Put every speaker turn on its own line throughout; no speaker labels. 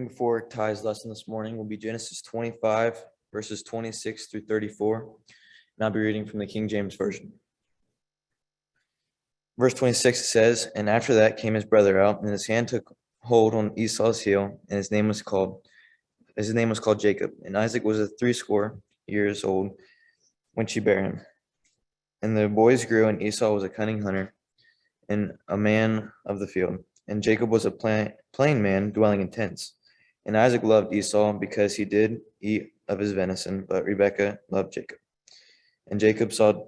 reading for Ty's lesson this morning will be Genesis 25, verses 26 through 34. And I'll be reading from the King James Version. Verse 26 says, "And after that came his brother out, and his hand took hold on Esau's heel, and his name was called Jacob. And Isaac was 80 years old when she bare him. And the boys grew, and Esau was a cunning hunter, and a man of the field. And Jacob was a plain man, dwelling in tents. And Isaac loved Esau, because he did eat of his venison, but Rebekah loved Jacob. And Jacob saw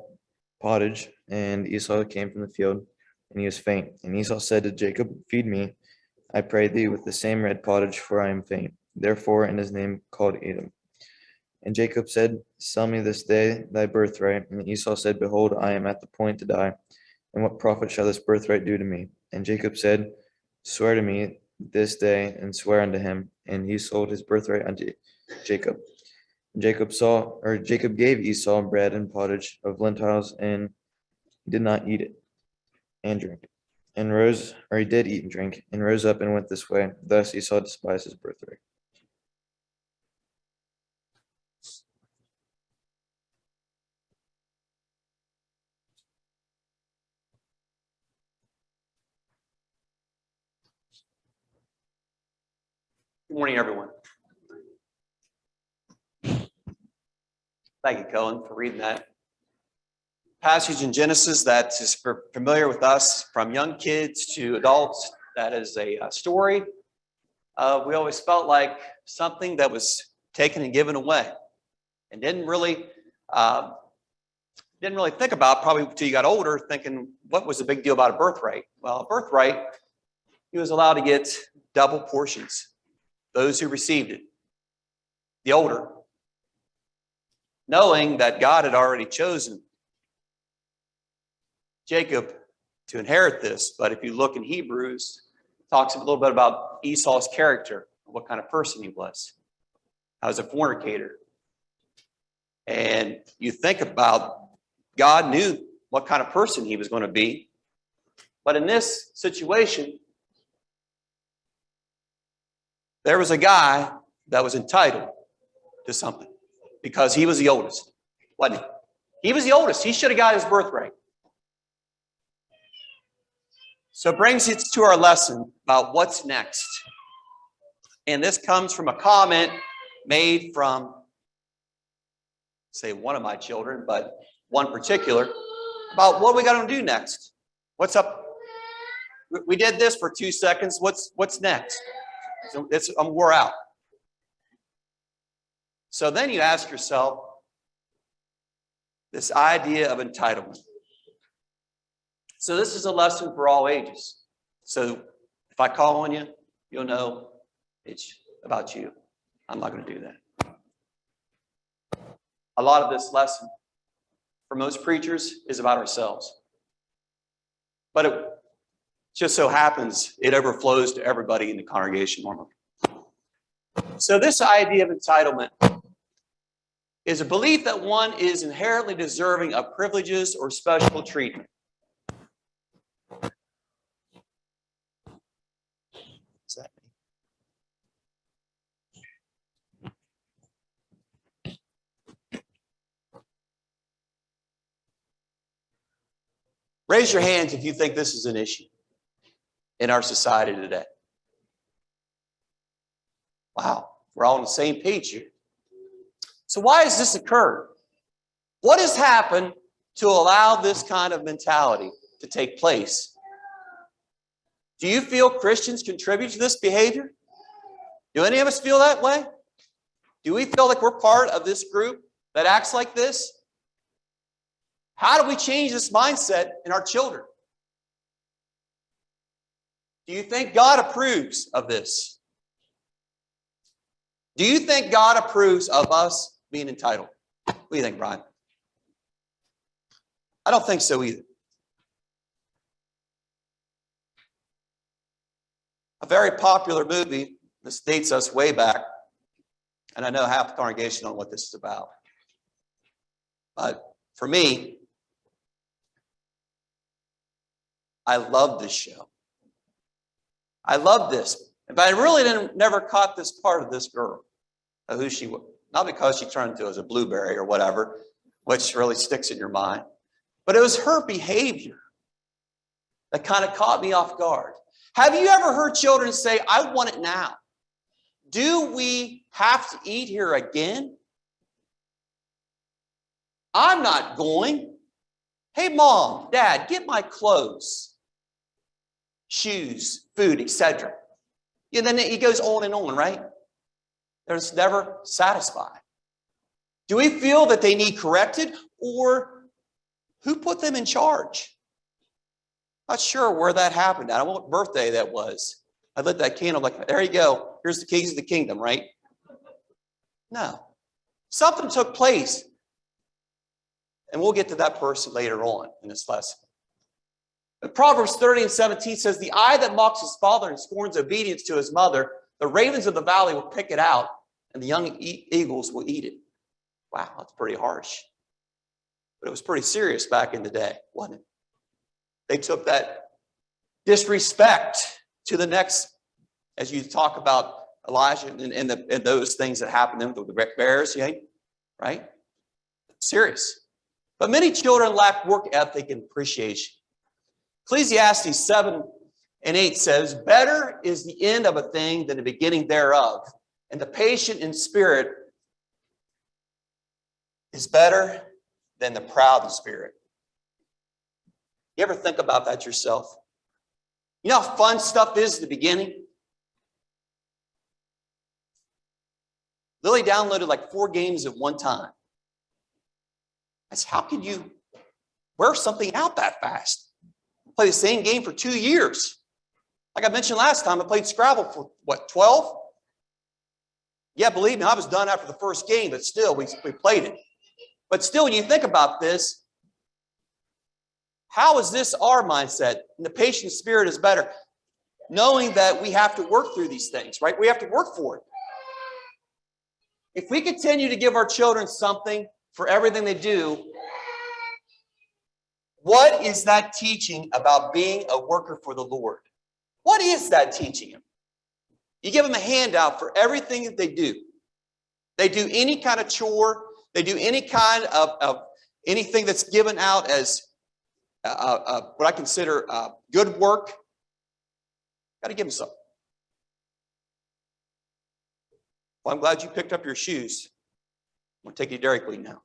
pottage, and Esau came from the field, and he was faint. And Esau said to Jacob, Feed me, I pray thee, with the same red pottage, for I am faint. Therefore in his name called Edom. And Jacob said, Sell me this day thy birthright. And Esau said, Behold, I am at the point to die, and what profit shall this birthright do to me? And Jacob said, Swear to me this day, and swear unto him. And he sold his birthright unto Jacob. And Jacob gave Esau bread and pottage of lentils, and he did not eat it and drink. He did eat and drink, and rose up and went this way. Thus Esau despised his birthright."
Good morning, everyone. Thank you, Cohen, for reading that passage in Genesis that is familiar with us, from young kids to adults. That is a story. We always felt like something that was taken and given away, and didn't really think about, probably until you got older, thinking, what was the big deal about a birthright? Well, a birthright, he was allowed to get double portions. Those who received it, the older, knowing that God had already chosen Jacob to inherit this. But if you look in Hebrews, it talks a little bit about Esau's character, what kind of person he was. I was a fornicator. And you think about, God knew what kind of person he was going to be. But in this situation, there was a guy that was entitled to something because he was the oldest, wasn't he? He was the oldest. He should have got his birthright. So it brings it to our lesson about what's next. And this comes from a comment made from, say, one of my children, but one particular, about what we got to do next. What's up? We did this for 2 seconds. What's next? So I'm wore out. So then you ask yourself this idea of entitlement. So this is a lesson for all ages. So if I call on you, you'll know it's about you. I'm not going to do that. A lot of this lesson for most preachers is about ourselves. But it just so happens it overflows to everybody in the congregation normally. So this idea of entitlement is a belief that one is inherently deserving of privileges or special treatment. Is that me? Raise your hands if you think this is an issue in our society today. Wow, we're all on the same page here. So why has this occurred? What has happened to allow this kind of mentality to take place? Do you feel Christians contribute to this behavior? Do any of us feel that way? Do we feel like we're part of this group that acts like this? How do we change this mindset in our children? Do you think God approves of this? Do you think God approves of us being entitled? What do you think, Brian? I don't think so either. A very popular movie, this dates us way back, and I know half the congregation don't know what this is about. But for me, I love this show. I love this. But I really never caught this part of this girl, of who she was. Not because she turned into as a blueberry or whatever, which really sticks in your mind. But it was her behavior that kind of caught me off guard. Have you ever heard children say, I want it now? Do we have to eat here again? I'm not going. Hey, Mom, Dad, get my clothes, shoes, food, etc. And then it goes on and on, right? They're just never satisfied. Do we feel that they need corrected, or who put them in charge? Not sure where that happened. I don't know what birthday that was. I lit that candle like, there you go. Here's the keys of the kingdom, right? No. Something took place. And we'll get to that person later on in this lesson. But Proverbs 30:17 says, the eye that mocks his father and scorns obedience to his mother, the ravens of the valley will pick it out, and the young eagles will eat it. Wow, that's pretty harsh. But it was pretty serious back in the day, wasn't it? They took that disrespect to the next, as you talk about Elijah and those things that happened to them, the bears, right? Serious. But many children lack work ethic and appreciation. Ecclesiastes 7:8 says, better is the end of a thing than the beginning thereof, and the patient in spirit is better than the proud in spirit. You ever think about that yourself? You know how fun stuff is at the beginning? Lily downloaded like 4 games at one time. I said, how can you wear something out that fast? Play the same game for 2 years. Like I mentioned last time, I played Scrabble for, 12? Yeah, believe me, I was done after the first game, but still, we played it. But still, when you think about this, how is this our mindset? And the patient spirit is better. Knowing that we have to work through these things, right? We have to work for it. If we continue to give our children something for everything they do, what is that teaching about being a worker for the Lord? What is that teaching them? You give them a handout for everything that they do. They do any kind of chore. They do any kind of anything that's given out as what I consider good work. Got to give them something. Well, I'm glad you picked up your shoes. I'm going to take you to Dairy Queen now.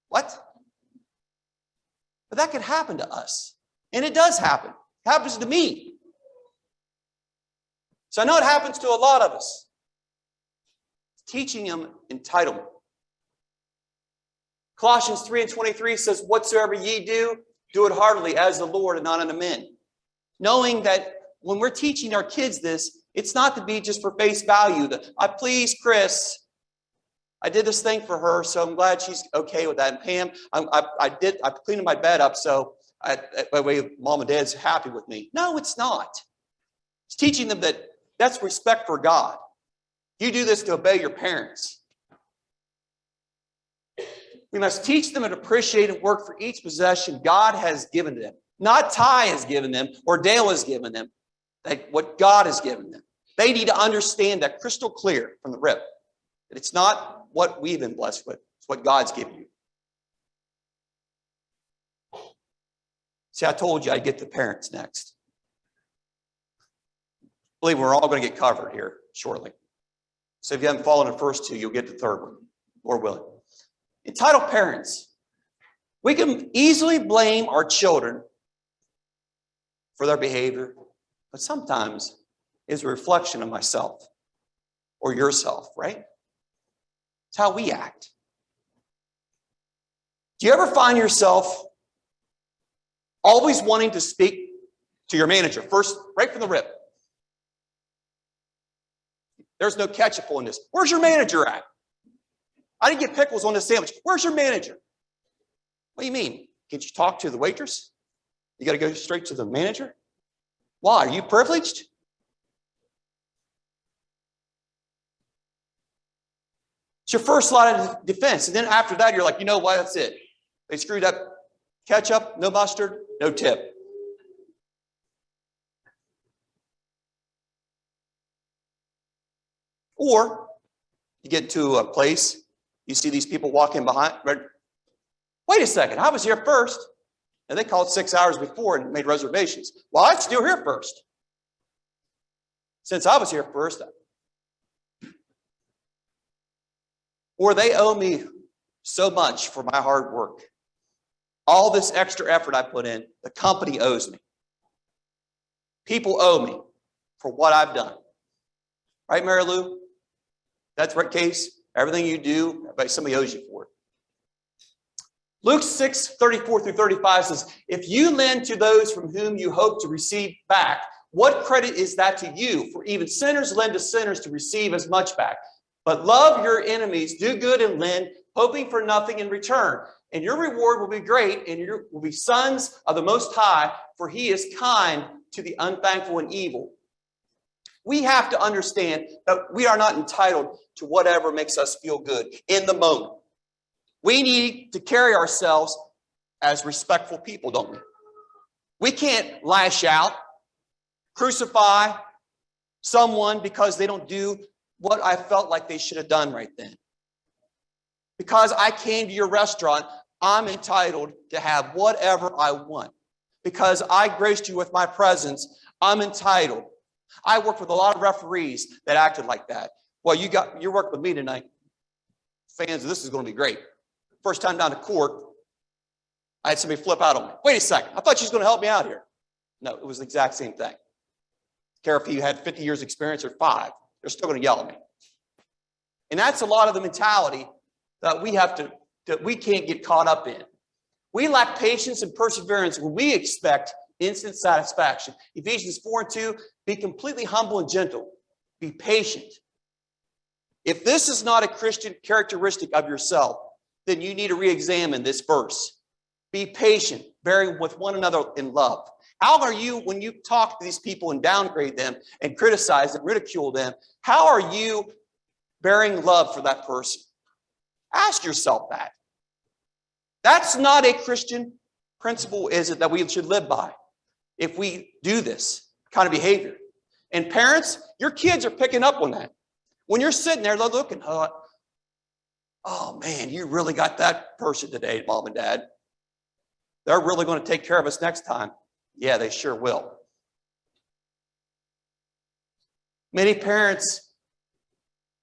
What? But that could happen to us. And it does happen. It happens to me. So I know it happens to a lot of us. Teaching them entitlement. Colossians 3:23 says, whatsoever ye do, do it heartily as the Lord and not unto men. Knowing that when we're teaching our kids this, it's not to be just for face value. I please Chris. I did this thing for her, so I'm glad she's okay with that. And Pam, I cleaned my bed up, so that way Mom and Dad's happy with me. No, it's not. It's teaching them that that's respect for God. You do this to obey your parents. We must teach them and appreciate and work for each possession God has given them. Not Ty has given them or Dale has given them. What God has given them. They need to understand that crystal clear from the rip. That it's not what we've been blessed with. It's what God's given you. See, I told you I'd get the parents next. I believe we're all going to get covered here shortly. So if you haven't followed the first 2, you'll get the third one, Lord willing. Entitled parents. We can easily blame our children for their behavior, but sometimes it's a reflection of myself or yourself, right? It's how we act. Do you ever find yourself always wanting to speak to your manager first, right from the rip? There's no ketchup on this. Where's your manager at? I didn't get pickles on this sandwich. Where's your manager? What do you mean? Can't you talk to the waitress? You got to go straight to the manager? Why? Are you privileged? It's your first line of defense. And then after that, you're like, you know what? That's it. They screwed up. Ketchup, no mustard, no tip. Or you get to a place, you see these people walking behind. Wait a second, I was here first. And they called 6 hours before and made reservations. Well, I'm still here first. Since I was here first. Or they owe me so much for my hard work. All this extra effort I put in, the company owes me. People owe me for what I've done. Right, Mary Lou? That's the case. Everything you do, somebody owes you for it. Luke 6:34-35 says, if you lend to those from whom you hope to receive back, what credit is that to you? For even sinners lend to sinners to receive as much back. But love your enemies, do good and lend, hoping for nothing in return. And your reward will be great, and you will be sons of the Most High, for he is kind to the unthankful and evil. We have to understand that we are not entitled to whatever makes us feel good in the moment. We need to carry ourselves as respectful people, don't we? We can't lash out, crucify someone because they don't do what I felt like they should have done right then. Because I came to your restaurant, I'm entitled to have whatever I want. Because I graced you with my presence, I'm entitled. I worked with a lot of referees that acted like that. Well, you're working with me tonight. Fans, this is going to be great. First time down to court, I had somebody flip out on me. Wait a second, I thought she was going to help me out here. No, it was the exact same thing. Care if you had 50 years experience or 5, they're still going to yell at me. And that's a lot of the mentality that we can't get caught up in. We lack patience and perseverance when we expect instant satisfaction. Ephesians 4:2, be completely humble and gentle. Be patient. If this is not a Christian characteristic of yourself, then you need to re-examine this verse. Be patient, bearing with one another in love. How are you, when you talk to these people and downgrade them and criticize them, ridicule them, how are you bearing love for that person? Ask yourself that. That's not a Christian principle, is it, that we should live by if we do this kind of behavior. And parents, your kids are picking up on that. When you're sitting there looking, oh man, you really got that person today, mom and dad. They're really going to take care of us next time. Yeah, they sure will. Many parents,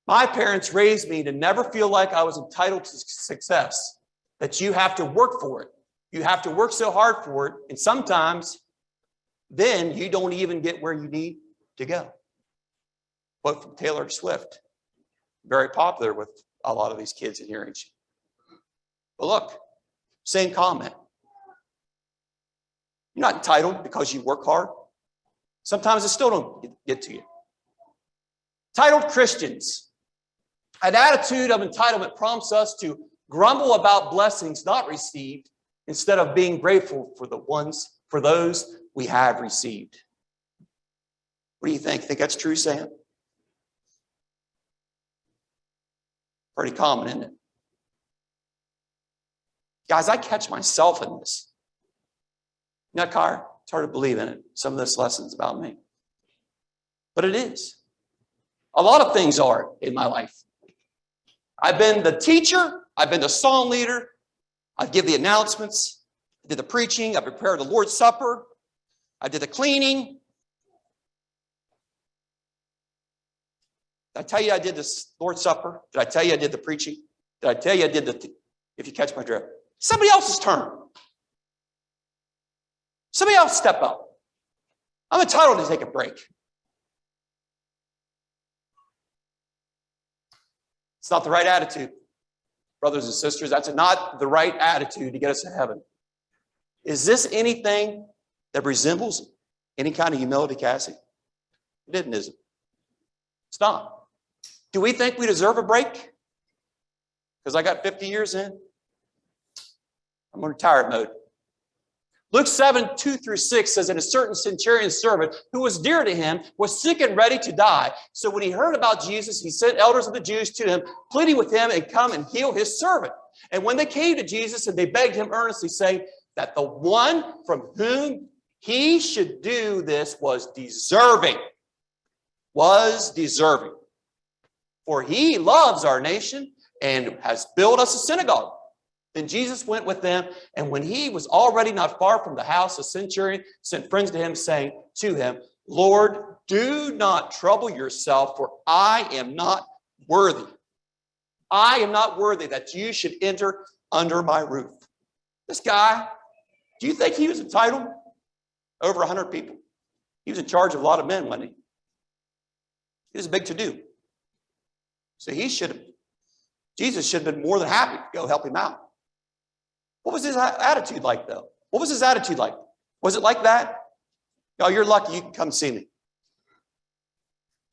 my parents raised me to never feel like I was entitled to success, that you have to work for it. You have to work so hard for it, and sometimes then you don't even get where you need to go. Quote from Taylor Swift, very popular with a lot of these kids in your age. But look, same comment. You're not entitled because you work hard. Sometimes it still don't get to you. Entitled Christians. An attitude of entitlement prompts us to grumble about blessings not received instead of being grateful for those we have received. What do you think? Think that's true, Sam? Pretty common, isn't it? Guys, I catch myself in this. You know, Car, it's hard to believe in it. Some of this lesson's about me. But it is. A lot of things are in my life. I've been the teacher. I've been the song leader. I give the announcements. I did the preaching. I prepared the Lord's Supper. I did the cleaning. Did I tell you I did the Lord's Supper? Did I tell you I did the preaching? Did I tell you I did if you catch my drift? Somebody else's turn. Somebody else step up. I'm entitled to take a break. It's not the right attitude. Brothers and sisters, that's not the right attitude to get us to heaven. Is this anything that resembles any kind of humility, Cassie? It isn't. It's not. Do we think we deserve a break? Because I got 50 years in. I'm in retired mode. Luke 7:2-6 says, and a certain centurion's servant who was dear to him was sick and ready to die. So when he heard about Jesus, he sent elders of the Jews to him, pleading with him and come and heal his servant. And when they came to Jesus and they begged him earnestly, saying that the one from whom he should do this was deserving. for he loves our nation and has built us a synagogue. Then Jesus went with them, and when he was already not far from the house, the centurion sent friends to him, saying to him, Lord, do not trouble yourself, for I am not worthy. I am not worthy that you should enter under my roof. This guy, do you think he was entitled? Over 100 people. He was in charge of a lot of men, wasn't he? He was a big to-do. So Jesus should have been more than happy to go help him out. What was his attitude like, though? What was his attitude like? Was it like that? No, you're lucky you can come see me.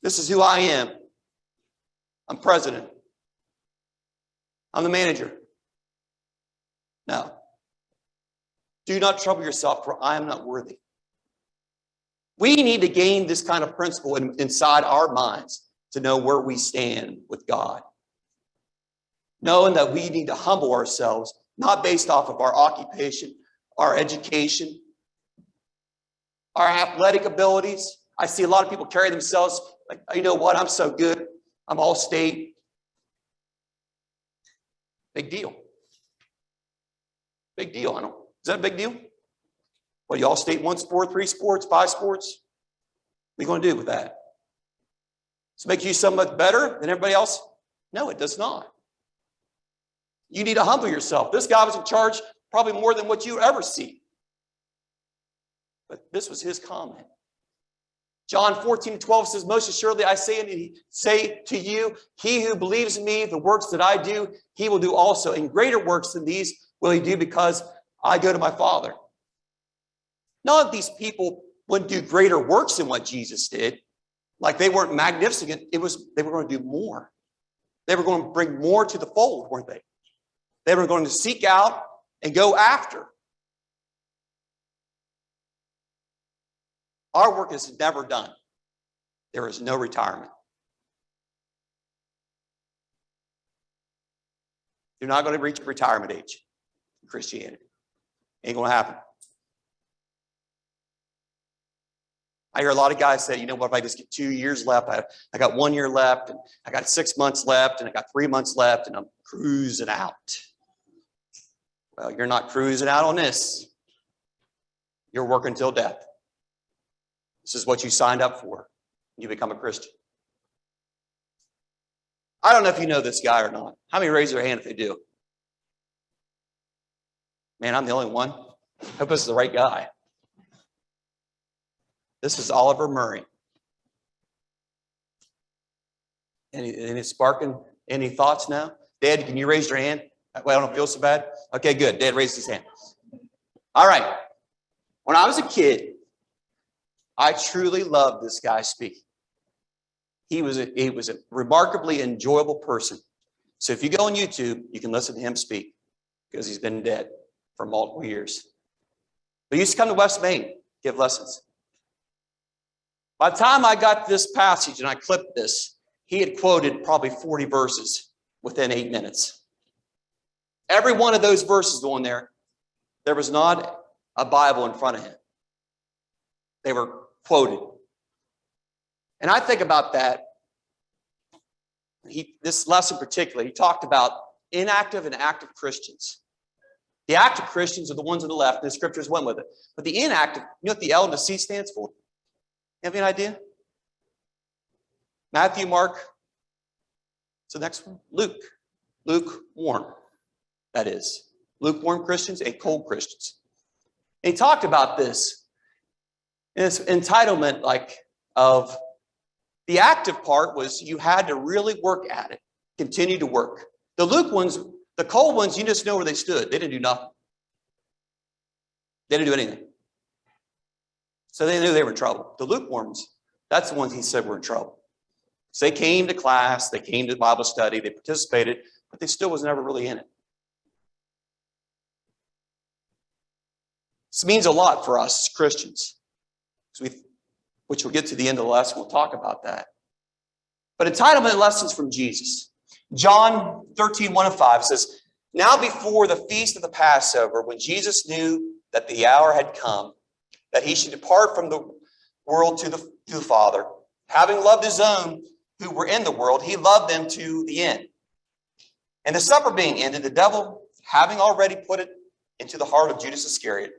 This is who I am. I'm president. I'm the manager. No. Do not trouble yourself, for I am not worthy. We need to gain this kind of principle inside our minds to know where we stand with God. Knowing that we need to humble ourselves, not based off of our occupation, our education, our athletic abilities. I see a lot of people carry themselves like, you know what, I'm so good. I'm all state. Big deal. Big deal. I don't. Is that a big deal? Well, you all state 1 sport, 3 sports, 5 sports. What are you going to do with that? Does it make you so much better than everybody else? No, it does not. You need to humble yourself. This guy was in charge probably more than what you ever see. But this was his comment. John 14:12 says, most assuredly I say to you, he who believes in me, the works that I do, he will do also. And greater works than these will he do, because I go to my Father. None of these people wouldn't do greater works than what Jesus did. Like they weren't magnificent. They were going to do more. They were going to bring more to the fold, weren't they? They were going to seek out and go after. Our work is never done. There is no retirement. You're not going to reach retirement age in Christianity. Ain't going to happen. I hear a lot of guys say, you know what, if I just get 2 years left, I got 1 year left, and I got 6 months left, and I got 3 months left, and I'm cruising out. Well, you're not cruising out on this. You're working till death. This is what you signed up for. You become a Christian. I don't know if you know this guy or not. How many raise their hand if they do? Man, I'm the only one. Hope this is the right guy. This is Oliver Murray. Any sparking any thoughts now? Dad, can you raise your hand? Well, I don't feel so bad. Okay, good. Dad raised his hand. All right. When I was a kid, I truly loved this guy speaking. He was a remarkably enjoyable person. So if you go on YouTube, you can listen to him speak because he's been dead for multiple years. But he used to come to West Main, give lessons. By the time I got this passage and I clipped this, he had quoted probably 40 verses within 8 minutes. Every one of those verses on there was not a Bible in front of him. They were quoted. And I think about that. This lesson particularly, he talked about inactive and active Christians. The active Christians are the ones on the left, and the scriptures went with it. But the inactive, you know what the L and the C stands for? You have any idea? Matthew, Mark. What's the next one? Luke. Lukewarm. That is. Lukewarm Christians and cold Christians. And he talked about this. And it's entitlement of the active part was you had to really work at it. Continue to work. The the cold ones, you just know where they stood. They didn't do nothing. They didn't do anything. So they knew they were in trouble. The lukewarms, that's the ones he said were in trouble. So they came to class, they came to Bible study, they participated, but they still was never really in it. This means a lot for us as Christians, which we'll get to the end of the lesson. We'll talk about that. But entitlement lessons from Jesus. John 13:1-5 says, now before the feast of the Passover, when Jesus knew that the hour had come, that he should depart from the world to the Father, having loved his own who were in the world, he loved them to the end. And the supper being ended, the devil, having already put it into the heart of Judas Iscariot,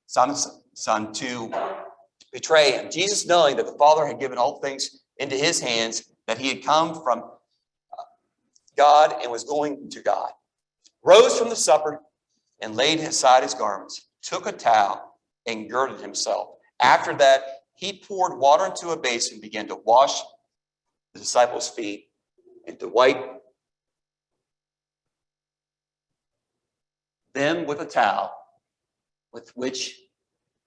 Simon's son, to betray him, Jesus, knowing that the Father had given all things into his hands, that he had come from God and was going to God, rose from the supper and laid aside his garments, took a towel and girded himself. After that, he poured water into a basin and began to wash the disciples' feet and to wipe them with a towel with which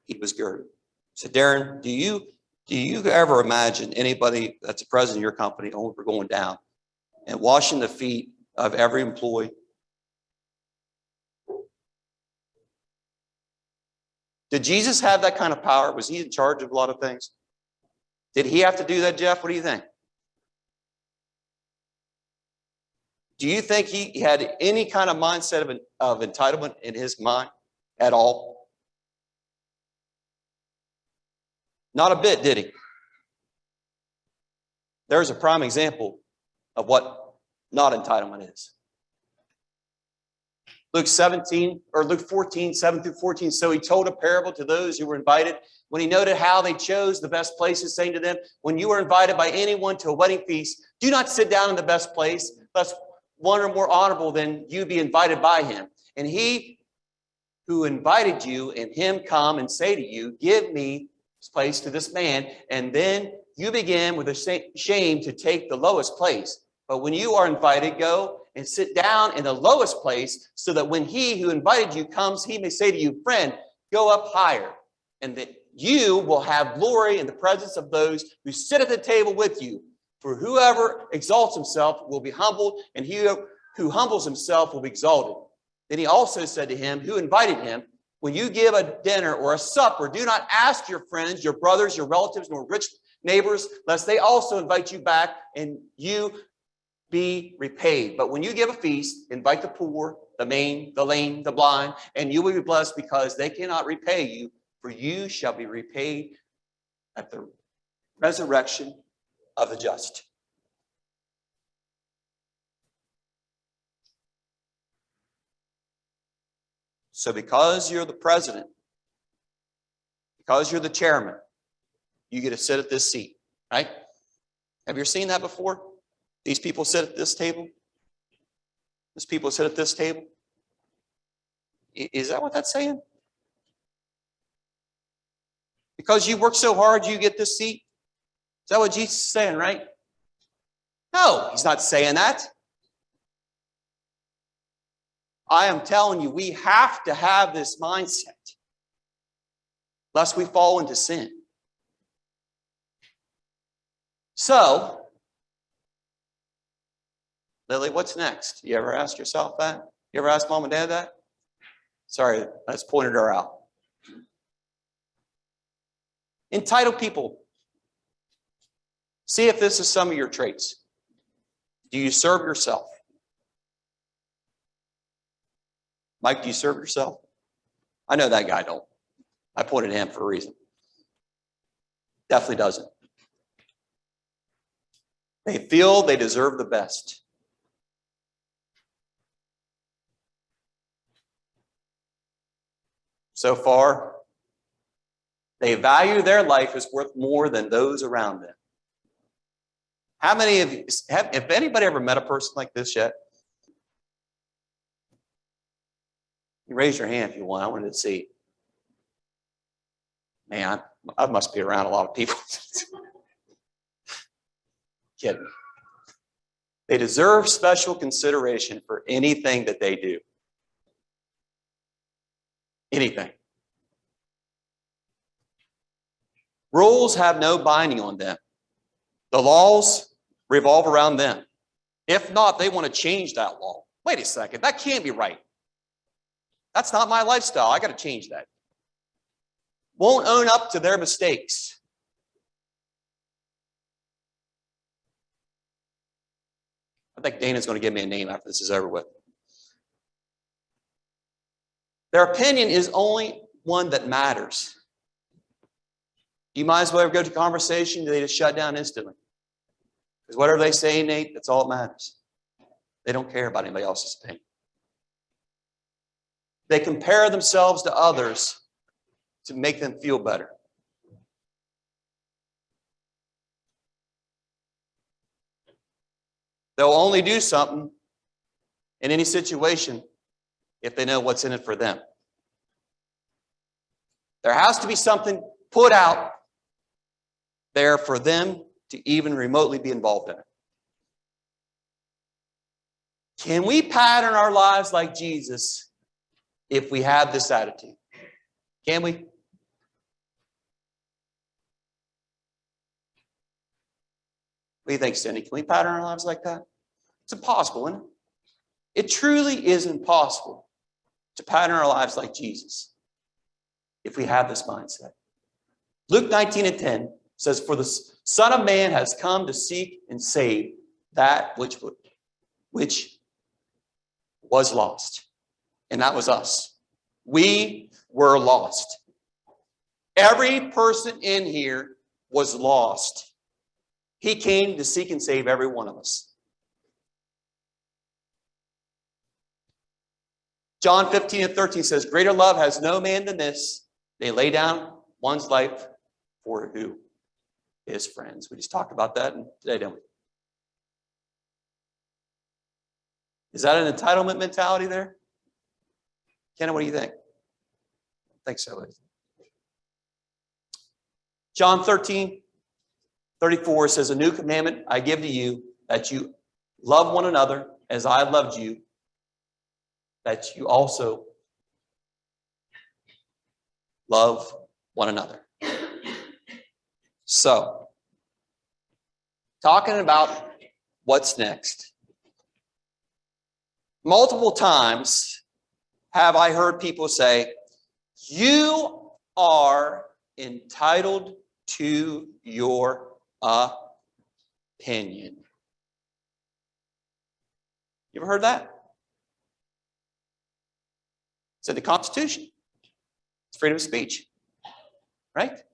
he was girded. So, Darren, do you ever imagine anybody that's a president of your company going down and washing the feet of every employee? Did Jesus have that kind of power? Was he in charge of a lot of things? Did he have to do that, Jeff? What do you think? Do you think he had any kind of mindset of entitlement in his mind at all? Not a bit, did he? There's a prime example of what not entitlement is. Luke 14, 7 through 14. So he told a parable to those who were invited when he noted how they chose the best places, saying to them, when you are invited by anyone to a wedding feast, do not sit down in the best place, lest one or more honorable than you be invited by him. And he who invited you and him come and say to you, give me this place to this man. And then you begin with a shame to take the lowest place. But when you are invited, go and sit down in the lowest place, so that when he who invited you comes, he may say to you, friend, go up higher, and that you will have glory in the presence of those who sit at the table with you. For whoever exalts himself will be humbled, and he who humbles himself will be exalted. Then he also said to him who invited him, when you give a dinner or a supper, do not ask your friends, your brothers, your relatives, nor rich neighbors, lest they also invite you back and you be repaid. But when you give a feast, invite the poor, the maimed, the lame, the blind, and you will be blessed, because they cannot repay you, for you shall be repaid at the resurrection of the just. So because you're the president, because you're the chairman, you get to sit at this seat, right? Have you ever seen that before? These people sit at this table. These people sit at this table. Is that what that's saying? Because you work so hard, you get this seat? Is that what Jesus is saying, right? No, he's not saying that. I am telling you, we have to have this mindset, lest we fall into sin. So, Lily, what's next? You ever ask yourself that? You ever ask mom and dad that? Sorry, I just pointed her out. Entitled people. See if this is some of your traits. Do you serve yourself? Mike, do you serve yourself? I know that guy don't. I pointed at him for a reason. Definitely doesn't. They feel they deserve the best. So far, they value their life as worth more than those around them. How many of you, have anybody ever met a person like this yet? You raise your hand if you want. I wanted to see. Man, I must be around a lot of people. Kidding. They deserve special consideration for anything that they do. Anything. Rules have no binding on them. The laws revolve around them. If not, they want to change that law. Wait a second, that can't be right. That's not my lifestyle. I got to change that. Won't own up to their mistakes. I think Dana's going to give me a name after this is over with. Their opinion is only one that matters. You might as well ever go to conversation, they just shut down instantly. Because whatever they say, Nate, that's all that matters. They don't care about anybody else's opinion. They compare themselves to others to make them feel better. They'll only do something in any situation if they know what's in it for them. There has to be something put out there for them to even remotely be involved in it. Can we pattern our lives like Jesus if we have this attitude? Can we? What do you think, Cindy? Can we pattern our lives like that? It's impossible, isn't it? It truly is impossible to pattern our lives like Jesus if we have this mindset. Luke 19:10 says, "For the Son of Man has come to seek and save that which was lost." And that was us. We were lost. Every person in here was lost. He came to seek and save every one of us. John 15:13 says, "Greater love has no man than this. They lay down one's life for who? His friends." We just talked about that today, didn't we? Is that an entitlement mentality there? Kenna, what do you think? I think so. John 13:34 says, "A new commandment I give to you, that you love one another as I have loved you, that you also love one another." So, talking about what's next. Multiple times have I heard people say, "You are entitled to your opinion." You ever heard that? It's in the Constitution. It's freedom of speech, right?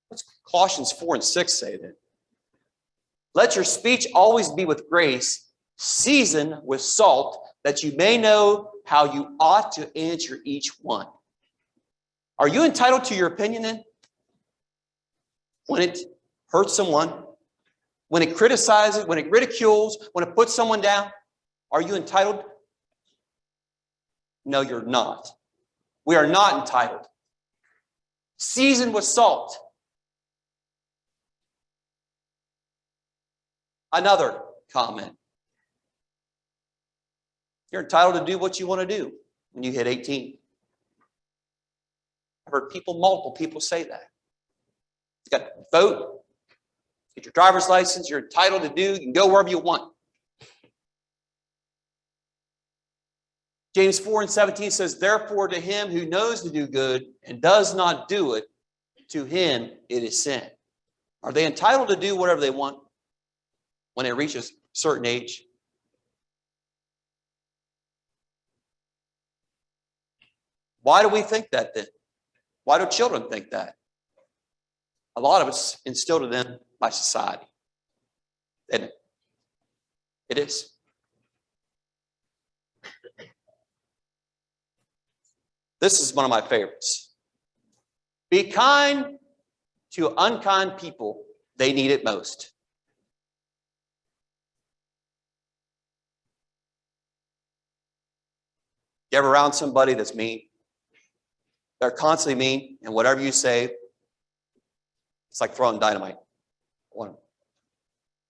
What's Colossians 4:6 say then? "Let your speech always be with grace, seasoned with salt, that you may know how you ought to answer each one." Are you entitled to your opinion then? When it hurts someone, when it criticizes, when it ridicules, when it puts someone down, are you entitled? No, you're not. We are not entitled. Seasoned with salt. Another comment. You're entitled to do what you want to do when you hit 18. I've heard multiple people say that. You got to vote, get your driver's license, you're entitled to do, you can go wherever you want. James 4:17 says, "Therefore to him who knows to do good and does not do it, to him it is sin." Are they entitled to do whatever they want when they reach a certain age? Why do we think that then? Why do children think that? A lot of it's instilled in them by society. Isn't it? It is. This is one of my favorites. "Be kind to unkind people. They need it most." You ever around somebody that's mean? They're constantly mean, and whatever you say, it's like throwing dynamite.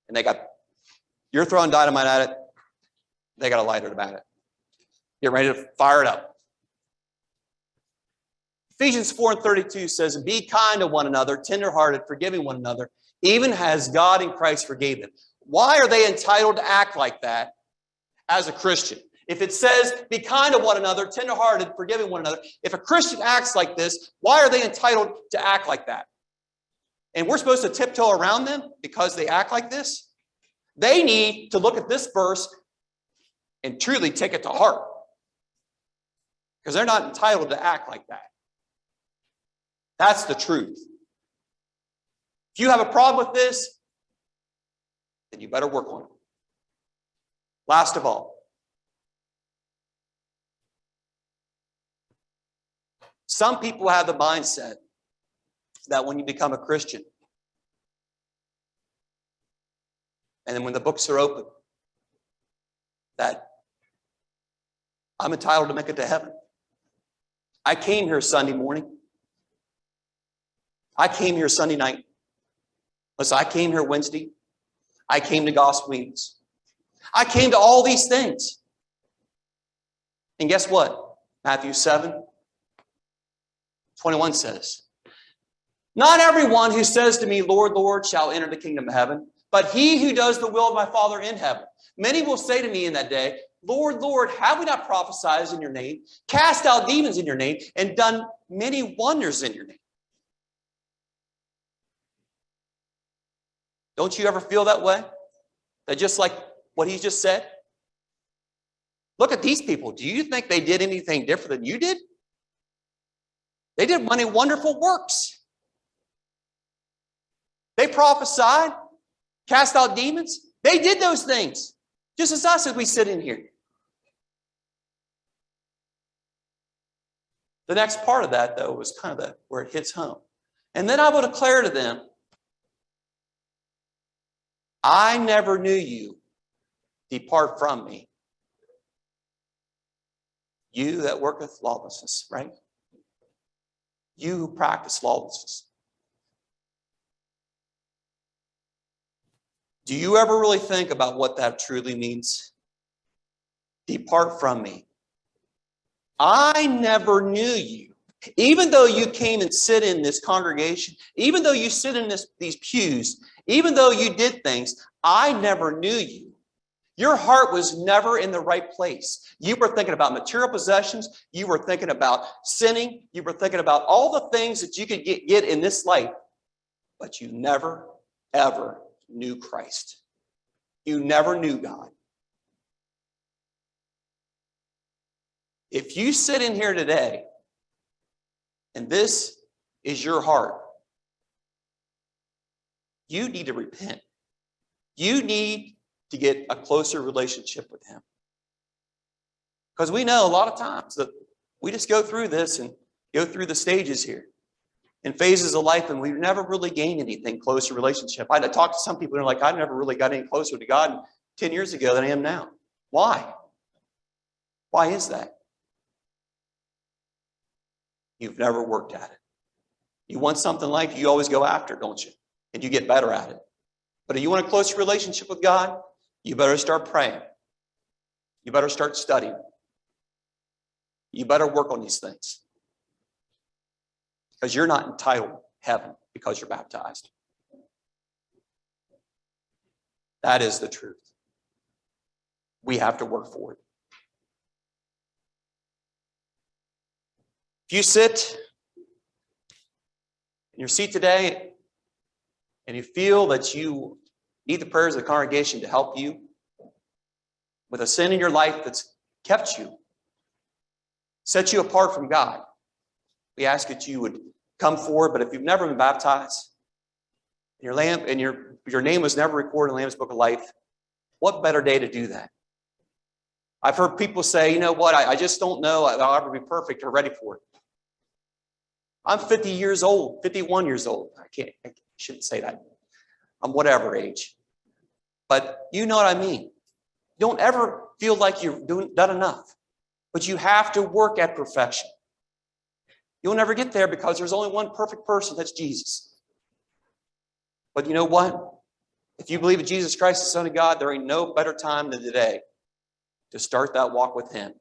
And you're throwing dynamite at it, they got a lighter at it. Get ready to fire it up. Ephesians 4:32 says, "Be kind to one another, tenderhearted, forgiving one another, even as God in Christ forgave them." Why are they entitled to act like that as a Christian? If it says, "Be kind to one another, tenderhearted, forgiving one another," if a Christian acts like this, why are they entitled to act like that? And we're supposed to tiptoe around them because they act like this? They need to look at this verse and truly take it to heart, because they're not entitled to act like that. That's the truth. If you have a problem with this, then you better work on it. Last of all, some people have the mindset that when you become a Christian, and then when the books are open, that I'm entitled to make it to heaven. I came here Sunday morning. I came here Sunday night. Listen, I came here Wednesday. I came to gospel meetings. I came to all these things. And guess what? Matthew 7:21 says, not everyone who says to me, Lord, Lord, shall enter the kingdom of heaven, but he who does the will of my Father in heaven. Many will say to me in that day, Lord, Lord, have we not prophesied in your name, cast out demons in your name, and done many wonders in your name? Don't you ever feel that way? That just like what he just said? Look at these people. Do you think they did anything different than you did? They did many wonderful works. They prophesied, cast out demons. They did those things, just as us as we sit in here. The next part of that, though, was kind of where it hits home. And then I will declare to them, I never knew you. Depart from me. You that worketh lawlessness, right? You who practice lawlessness. Do you ever really think about what that truly means? Depart from me. I never knew you. Even though you came and sit in this congregation, even though you sit in these pews, even though you did things, I never knew you. Your heart was never in the right place. You were thinking about material possessions. You were thinking about sinning. You were thinking about all the things that you could get in this life. But you never, ever knew Christ. You never knew God. If you sit in here today and this is your heart, you need to repent. You need to get a closer relationship with him. Because we know a lot of times that we just go through this and go through the stages here in phases of life, and we never really gain anything closer relationship. I talked to some people and they're like, I never really got any closer to God 10 years ago than I am now. Why? Why is that? You've never worked at it. You want something like you always go after, don't you? And you get better at it. But if you want a close relationship with God, you better start praying. You better start studying. You better work on these things. Because you're not entitled to heaven because you're baptized. That is the truth. We have to work for it. If you sit in your seat today and you feel that you need the prayers of the congregation to help you with a sin in your life that's kept you, set you apart from God, we ask that you would come forward. But if you've never been baptized, your name was never recorded in the Lamb's Book of Life, what better day to do that? I've heard people say, you know what, I just don't know I'll ever be perfect or ready for it. I'm 50 years old, 51 years old. I shouldn't say that. I'm whatever age. But you know what I mean. Don't ever feel like you've done enough. But you have to work at perfection. You'll never get there because there's only one perfect person, that's Jesus. But you know what? If you believe in Jesus Christ, the Son of God, there ain't no better time than today to start that walk with him.